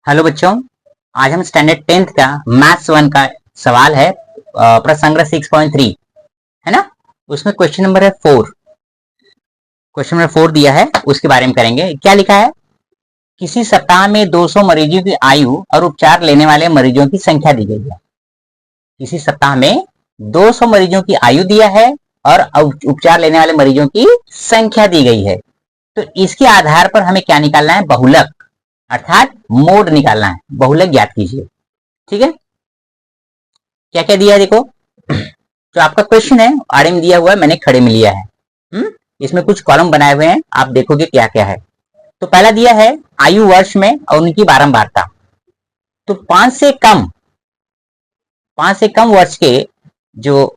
Hello बच्चों, आज हम स्टैंडर्ड 10th का मैथ्स 1 का सवाल है प्रसंग्रह 6.3 है ना। उसमें क्वेश्चन नंबर है 4। क्वेश्चन नंबर 4 दिया है, उसके बारे में करेंगे। क्या लिखा है? किसी सप्ताह में 200 मरीजों की आयु और उपचार लेने वाले मरीजों की संख्या दी गई है। किसी सप्ताह में 200 मरीजों की आयु दिया है और उपचार लेने वाले मरीजों की संख्या दी गई है। तो इसके आधार पर हमें क्या निकालना है? बहुलक अर्थात मोड निकालना है। बहुलक ज्ञात कीजिए। ठीक है, क्या क्या दिया है देखो। तो आपका क्वेश्चन है, आड़े में दिया हुआ है, मैंने खड़े में लिया है। इसमें कुछ कॉलम बनाए हुए हैं, आप देखोगे क्या क्या है। तो पहला दिया है आयु वर्ष में और उनकी बारंबारता। तो 5 से कम वर्ष के जो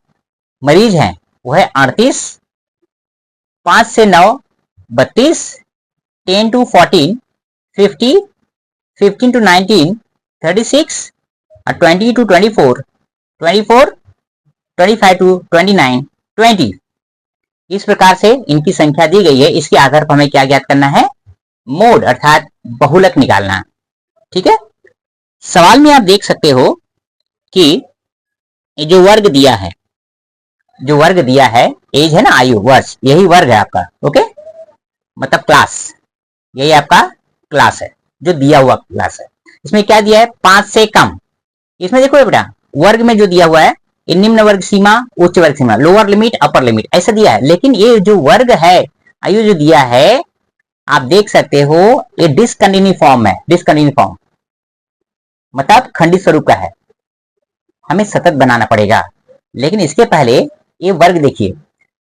मरीज हैं वो है 38, 5 से 9 32, 10 to 14 50, 15 to 19 36, 20 to 24 24, 25 to 29 20। इस प्रकार से इनकी संख्या दी गई है। इसके आधार पर हमें क्या ज्ञात करना है? मोड अर्थात बहुलक निकालना। ठीक है, सवाल में आप देख सकते हो कि ये जो वर्ग दिया है, एज है ना, आयु वर्ष, यही वर्ग है आपका। ओके, मतलब क्लास, यही आपका क्लास है, जो दिया हुआ क्लास है। इसमें क्या दिया है? 5 से कम। इसमें देखो बेटा, वर्ग में जो दिया हुआ है निम्न वर्ग सीमा, उच्च वर्ग सीमा, लोअर लिमिट अपर लिमिट ऐसा दिया है। लेकिन ये जो वर्ग है, आयु जो दिया है, आप देख सकते हो ये डिसकंटिन्यू फॉर्म है। डिसकंटिन्यू फॉर्म मतलब खंडित स्वरूप का है, हमें सतत बनाना पड़ेगा। लेकिन इसके पहले ये वर्ग देखिए,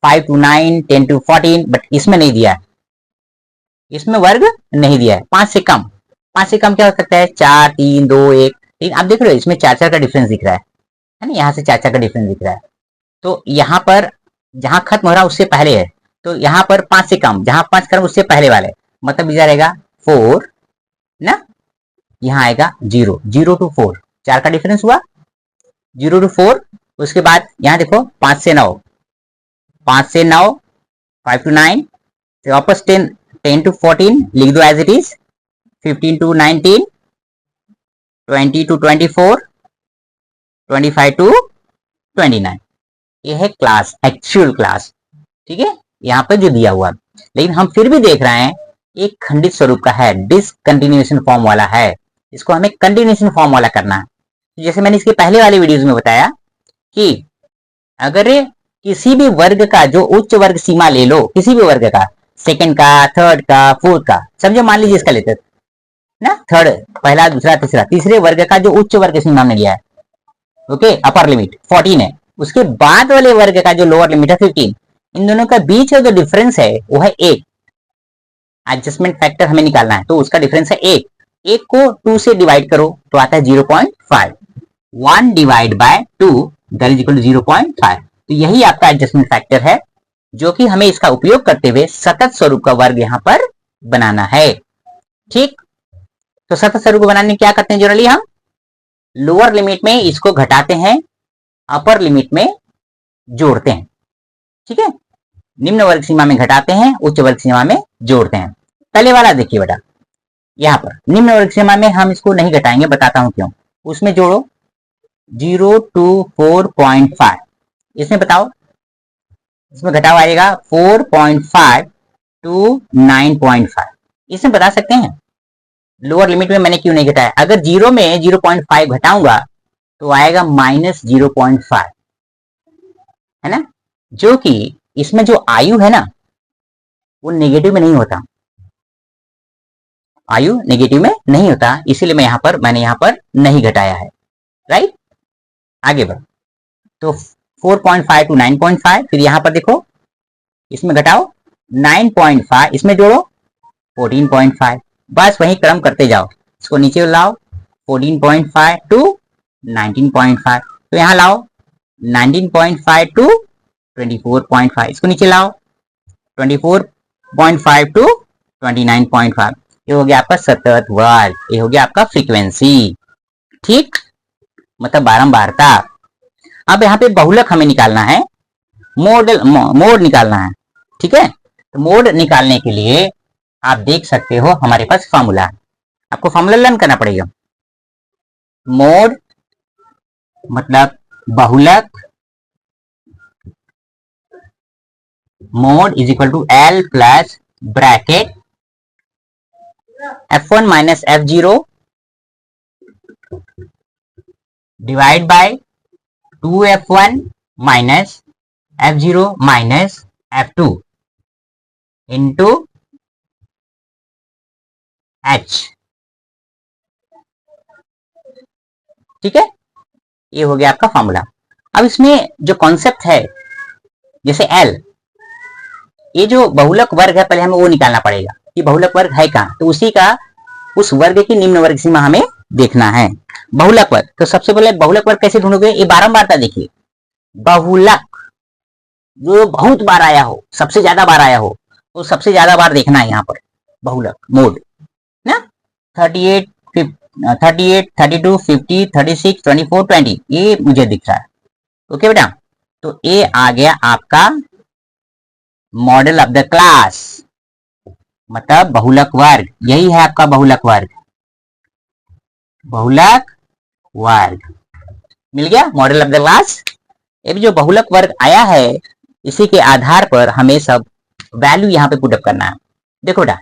5 to 9, 10 to 14, बट इसमें नहीं दिया है, इसमें वर्ग नहीं दिया है। 5 से कम, 5 से कम क्या हो सकता है? 4, 3, 2, 1, 3। आप देख रहे हो इसमें 4 का डिफरेंस दिख रहा है ना, यहाँ से 4 का डिफरेंस दिख रहा है। तो यहाँ पर जहां खत्म हो रहा है उससे पहले है, तो यहाँ पर 5 से कम, जहां 5 कम उससे पहले वाले, मतलब इधर रहेगा 4 ना, यहाँ आएगा 0, 0 to 4, 4 का डिफरेंस हुआ, 0 to 4। उसके बाद यहाँ देखो 5 से 9, 5 to 9, तो वापस 10 to 14 लिख दो as it is, 15 to 19, 20 to 24, 25 to 29। ये है क्लास, एक्चुअल क्लास। ठीक है, यहाँ पर जो दिया हुआ, लेकिन हम फिर भी देख रहे हैं एक खंडित स्वरूप का है, डिसकंटिन्यूएशन फॉर्म वाला है। इसको हमें कंटिन्यूएशन फॉर्म वाला करना है। जैसे मैंने इसके पहले वाले वीडियोस में बताया कि अगर किसी भी वर्ग का जो उच्च वर्ग सीमा ले लो, किसी भी वर्ग का, सेकंड का, थर्ड का, फोर्थ का, समझो मान लीजिए इसका लेते ना, थर्ड, पहला, दूसरा, तीसरा, तीसरे वर्ग का जो उच्च वर्ग सीमा हमने लिया है, ओके, अपर लिमिट 14 है, उसके बाद वाले वर्ग का जो लोअर लिमिट है 15, इन दोनों का बीच का जो डिफरेंस है वो है 1। एडजस्टमेंट फैक्टर हमें निकालना है, तो उसका डिफरेंस है 1। 1 को 2 से डिवाइड करो तो आता है 0.5। 1 divide by 2 that is equal to 0.5। तो यही आपका एडजस्टमेंट फैक्टर है, जो कि हमें इसका उपयोग करते हुए सतत स्वरूप का वर्ग यहां पर बनाना है। ठीक, तो सतत स्वरूप बनाने क्या करते हैं? जनरली हम लोअर लिमिट में इसको घटाते हैं, अपर लिमिट में जोड़ते हैं। ठीक है, निम्न वर्ग सीमा में घटाते हैं, उच्च वर्ग सीमा में जोड़ते हैं। पहले वाला देखिए बेटा, यहां पर निम्न वर्ग सीमा में हम इसको नहीं घटाएंगे, बताता हूं क्यों। उसमें जोड़ो 0 to 4.5, इसमें बताओ, इसमें घटाव आएगा 4.5 to 9.5। इसमें बता सकते हैं लोअर लिमिट में मैंने क्यों नहीं घटाया। अगर 0 में 0.5 घटाऊंगा तो आएगा -0.5, है ना, जो कि इसमें जो आयु है ना वो नेगेटिव में नहीं होता, आयु नेगेटिव में नहीं होता, इसीलिए मैंने यहां पर नहीं घटाया है। राइट, आगे बढ़ो। तो 4.5 to 9.5, फिर यहां पर देखो, इसमें घटाओ 9.5, इसमें जोड़ो 14.5, बस वही क्रम करते जाओ। इसको नीचे लाओ 14.5 to 19.5, तो यहां लाओ 19.5 to 24.5, इसको नीचे लाओ 24.5 to 29.5। ये हो गया आपका सतत वर्ग, ये हो गया आपका फ्रीक्वेंसी। ठीक, मतलब बारंबारता। अब यहाँ पे बहुलक हमें निकालना है, मोड निकालना है। ठीक है, तो मोड निकालने के लिए आप देख सकते हो हमारे पास फॉर्मूला। आपको फॉर्मूला लर्न करना पड़ेगा। मोड मतलब बहुलक, mode is equal to L plus bracket F1 minus F0 divide by 2F1 minus F0 minus F2 into H। ठीक है, ये हो गया आपका फॉर्मूला। अब इसमें जो कॉन्सेप्ट है, जैसे L, ये जो बहुलक वर्ग है, पहले हमें वो निकालना पड़ेगा कि बहुलक वर्ग है कहाँ, तो उसी का उस वर्ग की निम्न वर्ग सीमा हमें देखना है। बहुलक वर्ग, तो सबसे पहले बहुलक वर्ग कैसे ढूंढोगे, ये बारंबारता देखिए। बहुलक जो बहुत बार आया हो, सबसे ज्यादा बार आया हो, तो सबसे ज्यादा बार देखना है यहाँ पर बहुलक मोड ना। 38, 38, 32, 50, 36, 24, 20 ये मुझे दिख रहा है। ओके बेटा, तो ये आ गया आपका मॉडल ऑफ द क्लास, मतलब बहुलक वर्ग। यही है आपका बहुलक वर्ग, बहुलक वर्ग मिल गया, मॉडल ऑफ द क्लास। ये जो बहुलक वर्ग आया है, इसी के आधार पर हमें सब वैल्यू यहाँ पे पुटअप करना है। देखो बेटा,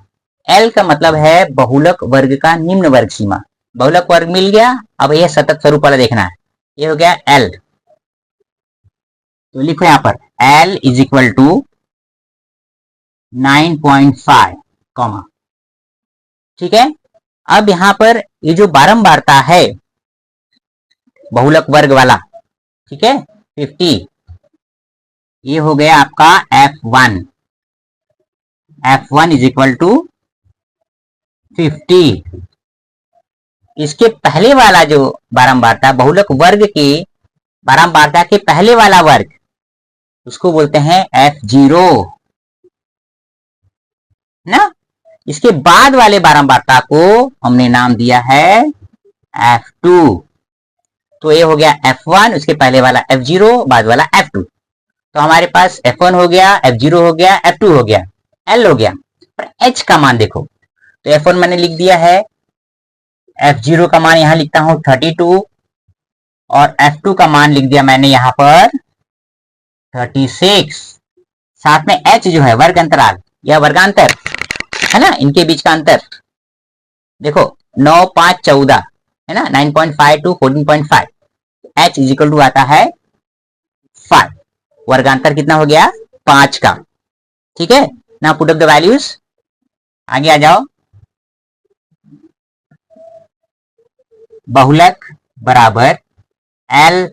एल का मतलब है बहुलक वर्ग का निम्न वर्ग सीमा। बहुलक वर्ग मिल गया, अब यह सतत स्वरूप वाला देखना है। ये हो गया एल, तो लिखो यहाँ पर L is equal to 9.5 comma. ठीक है, अब यहां पर ये जो बारंबारता है बहुलक वर्ग वाला, ठीक है 50, ये हो गया आपका F1, F1 is equal to 50। इसके पहले वाला जो बारंबारता, बहुलक वर्ग के बारंबारता के पहले वाला वर्ग, उसको बोलते हैं F0 ना। इसके बाद वाले बारंबारता को हमने नाम दिया है F2। तो ये हो गया F1, उसके पहले वाला F0, बाद वाला F2। तो हमारे पास F1 हो गया, F0 हो गया, F2 हो गया, L हो गया। पर H का मान देखो, तो F1 मैंने लिख दिया है, F0 का मान यहां लिखता हूं 32, और F2 का मान लिख दिया मैंने यहां पर 36। साथ में H जो है वर्ग अंतराल या वर्गांतर है ना, इनके बीच का अंतर देखो 9, 5, 14 है ना, 9.5 to 14.5। H is equal to आता है 5, वर्गांतर कितना हो गया 5 का। ठीक है ना, पुट अप द वैल्यूज, आगे आ जाओ। बहुलक बराबर L,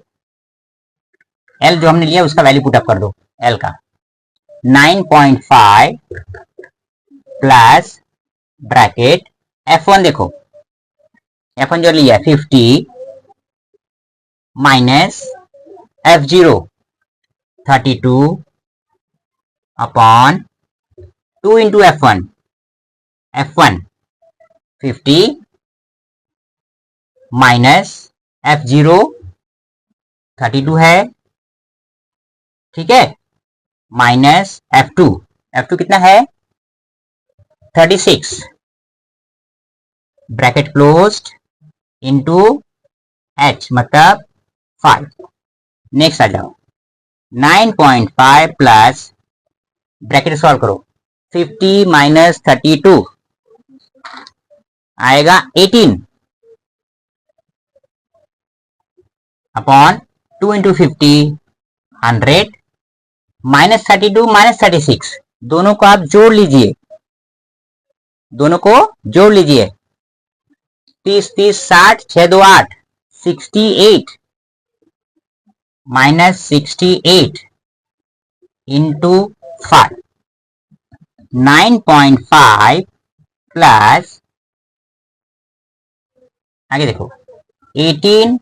L जो हमने लिया उसका वैल्यू पुट अप कर दो, L का 9.5 प्लस ब्रैकेट F1, देखो F1 जो लिया 50 minus F0 32 upon 2 into F1, F1 50 minus F0 32 है, ठीक है, माइनस F2, F2 कितना है 36, ब्रैकेट क्लोज्ड, इंटू H मतलब 5। नेक्स्ट आ जाओ, 9.5 प्लस ब्रैकेट सॉल्व करो, 50 माइनस 32 आएगा 18 अपॉन 2 इंटू 50 100 माइनस 32 माइनस 36, दोनों को आप जोड़ लीजिए, दोनों को जोड़ लीजिए, 30 30 60 6 2 8 68 माइनस 68 इंटू 5, 9.5 प्लस आगे देखो 18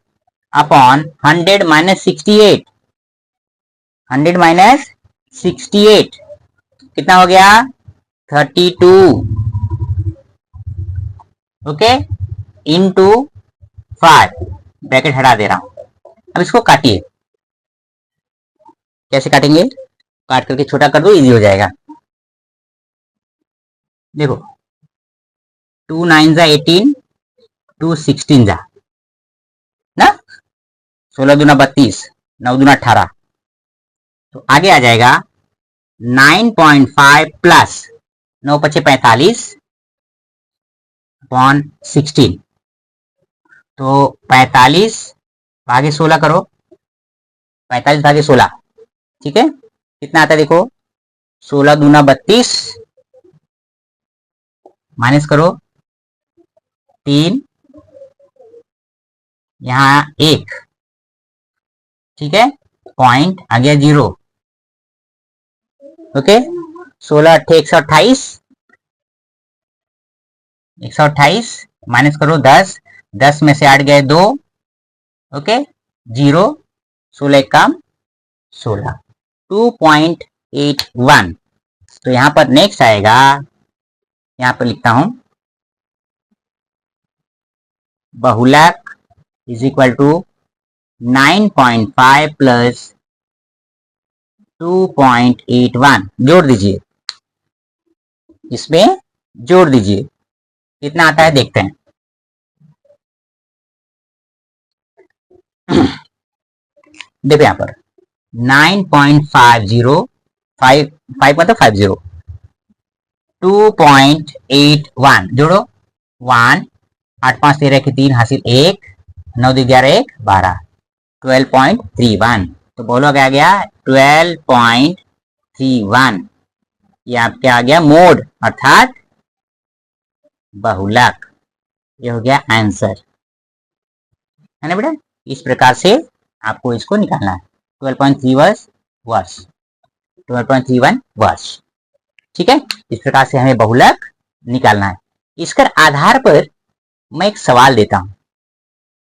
अपॉन 100 माइनस 68, 100 माइनस 68 कितना हो गया 32, ओके, इंटू 5, ब्रैकेट हटा दे रहा हूं। अब इसको काटिए, कैसे काटेंगे, काट करके छोटा कर दो, इजी हो जाएगा। देखो 2 9 18, 2 16 जा ना, 16 दूना 32, 9 दूना 18, तो आगे आ जाएगा 9.5 प्लस 9 पचे 45 अपॉन 16, तो 45 भागे 16 करो, 45 भागे 16, ठीक है, कितना आता है देखो, 16 दूना 32 माइनस करो 3, यहां 1, ठीक है, पॉइंट आ गया 0, ओके, 16 अट्ठे 128, 128 माइनस करो 10, 10 में से 8 गए 2, ओके, 0, 16 काम 16, 2.81, तो यहां पर नेक्स्ट आएगा, यहां पर लिखता हूं बहुलक इज इक्वल टू 9.5 प्लस 2.81, जोड़ दीजिए, इसमें जोड़ दीजिए, कितना आता है देखते हैं। देखो यहां पर 9.50, 5 मतलब 50, 2.81 जोड़ो, 1, 8 5 13 की 3 हासिल 1, 9 2 11 1 12, 12.31, तो बोलो क्या आ गया 12.31, ये आपके आ गया मोड अर्थात बहुलक, ये हो गया आंसर, है ना बेटा। इस प्रकार से आपको इसको निकालना है, 12.31 वर्ष, 12.31 वर्ष, ठीक है, इस प्रकार से हमें बहुलक निकालना है। इसके आधार पर मैं एक सवाल देता हूं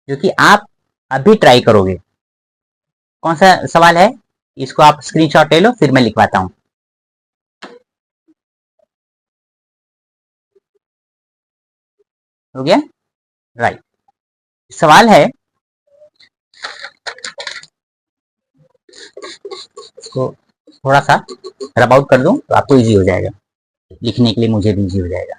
जो कि आप अभी ट्राई करोगे। कौन सा सवाल है, इसको आप स्क्रीनशॉट ले लो, फिर मैं लिखवाता हूं। हो गया, राइट। सवाल है, इसको थोड़ा सा रब आउट कर दूं तो आपको इजी हो जाएगा, लिखने के लिए मुझे भी इजी हो जाएगा।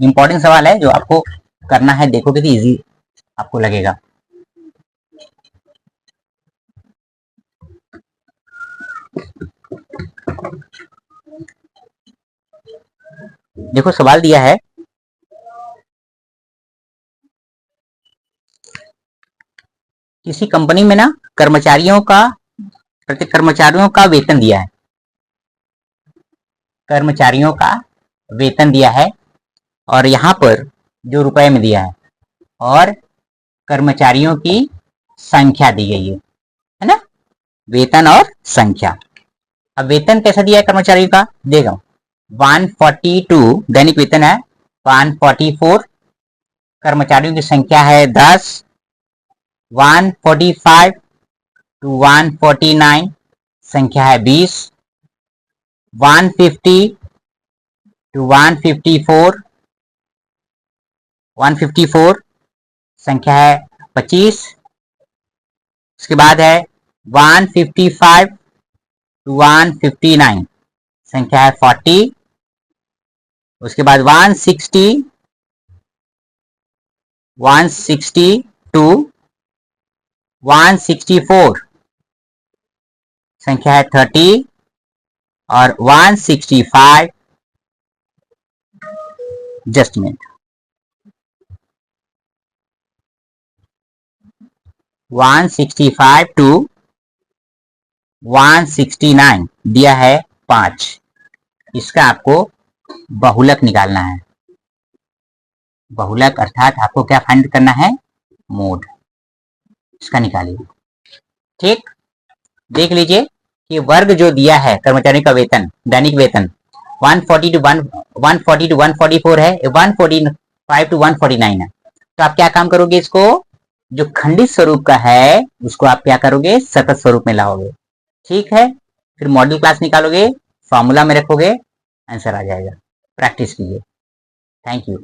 इंपॉर्टेंट सवाल है जो आपको करना है, देखोगे तो इजी आपको लगेगा। देखो सवाल दिया है, किसी कंपनी में ना कर्मचारियों का, प्रत्येक कर्मचारियों का वेतन दिया है, कर्मचारियों का वेतन दिया है, और यहां पर जो रुपए में दिया है, और कर्मचारियों की संख्या दी गई है ना, वेतन और संख्या। अब वेतन कैसा दिया है कर्मचारियों का, देखो 142 दैनिक वेतन है, 144, कर्मचारियों की संख्या है 10, 145 टू 149 संख्या है 20, 150 टू 154 संख्या है 25, उसके बाद है 155 टू 159 संख्या है 40, उसके बाद 160 टू 164 संख्या है 30, और 165 जस्ट मिनट 165 टू 169 दिया है 5, इसका आपको बहुलक निकालना है। बहुलक अर्थात आपको क्या फाइंड करना है, मोड, इसका निकालिए। ठीक, देख लीजिए कि वर्ग जो दिया है कर्मचारियों का वेतन, दैनिक वेतन 140 टू 144 है, 145 टू 149 है, तो आप क्या काम करोगे, इसको जो खंडित स्वरूप का है उसको आप क्या करोगे, सतत स्वरूप में लाओगे, ठीक है, फिर मॉडल क्लास निकालोगे, फॉर्मूला में रखोगे, आंसर आ जाएगा। प्रैक्टिस कीजिए। Thank you.